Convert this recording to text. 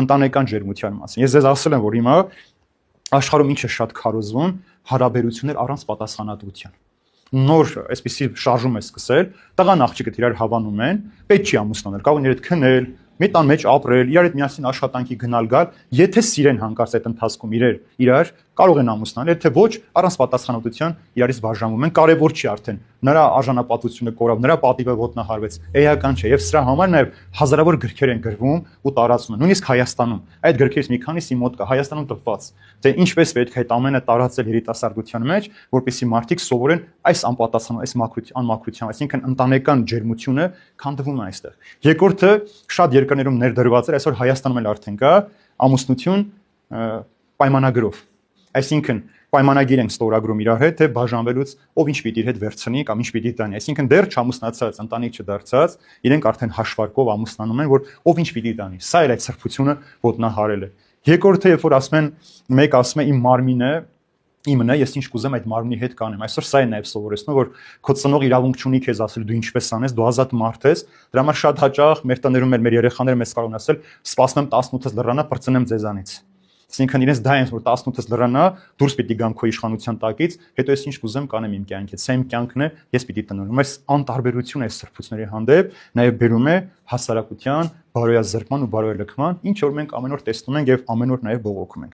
ընտանեկան ջերմության մասին։ Ես ձեզ ասել եմ, որ հիմա աշխարհում ինչ է շատ քարոզվում, հարաբերություններ առանց պատասխանատվության։ Նոր այսպեսի շարժում է սկսել, տղան աղջիկը իրար հավանում են, պետք չի ամուսնանել, կարող են իրար քնել, մի տան մեջ ապրել, իրար հետ միասին աշխատանքի գնալ գալ, եթե սիրեն հանկարծ այդ ընթացքում իրար կարող են ամուսնալ, եթե ոչ, առանց պատասխանատվության իրարից բաժանվում են, կարևոր չի արդեն, նրա արժանապատվությունը կորավ, նրա պատիվը ոտնահարվեց, էական չէ, եւ սրա համար նաեւ հազարավոր գրքեր են գրվում ու տարածվում են, նույնիսկ Հայաստանում, այդ գրքերից մի քանիսի մոտ կա, Հայաստանում տպված, թե ինչպես պետք է այդ ամենը տարածել երիտասարդության մեջ, որպեսզի մարդիկ սովորեն այս անպատասխան, այս անմաքրության, այսինքն ընտանեկան ջերմությունը քանդվում է այստեղ։ Երկրորդը շատ երկրներում ներդրված է, այսօր Հայաստանում էլ արդեն կա ամուսնություն պայմանագրով, այսինքն պայմանագիր ենք ստորագրում իրար հետ, թե բաժանվելուց ով ինչ պիտի իր հետ վերցնի կամ ինչ պիտի տանի, այսինքն դեռ չամուսնացած, ընտանիք չդարձած, իրենք արդեն հաշվարկով ամուսնանում են, որ ով ինչ պիտի տանի։ Սա էլ այդ սրբությունը ոտնահարել է։ Երկրորդը, երբ որ ասում են, մեկ ասում է իմ մարմինը իմն է, ես ինչ կուզեմ այդ մարմնի հետ կանեմ։ Այսօր սա է նաև սովորեցնում, որ քո ծնող իրավունք չունի քեզ ասել դու ինչպես անես, դու ազատ մարդ ես։ Դրա համար շատ հաճախ մեր տներում մեր երեխաները մեզ կարող են ասել, սպասում եմ 18-ից լռանա, պրծնեմ ձեզանից։ Այսինքն իրենց դա են, որ 18-ից լռանա, դուրս պիտի գամ քո իշխանության տակից, հետո ես ինչ կուզեմ կանեմ իմ կյանքից։ Սա իմ կյանքն է, ես պիտի տնորեմ։ Այս անտարբերությունը այս սրբությունների հանդեպ նաև բերում է հասարակության բարոյազրկման ու բարոյալքման, ինչ որ մենք ամեն օր տեսնում ենք եւ ամեն օր նաև բողոքում ենք։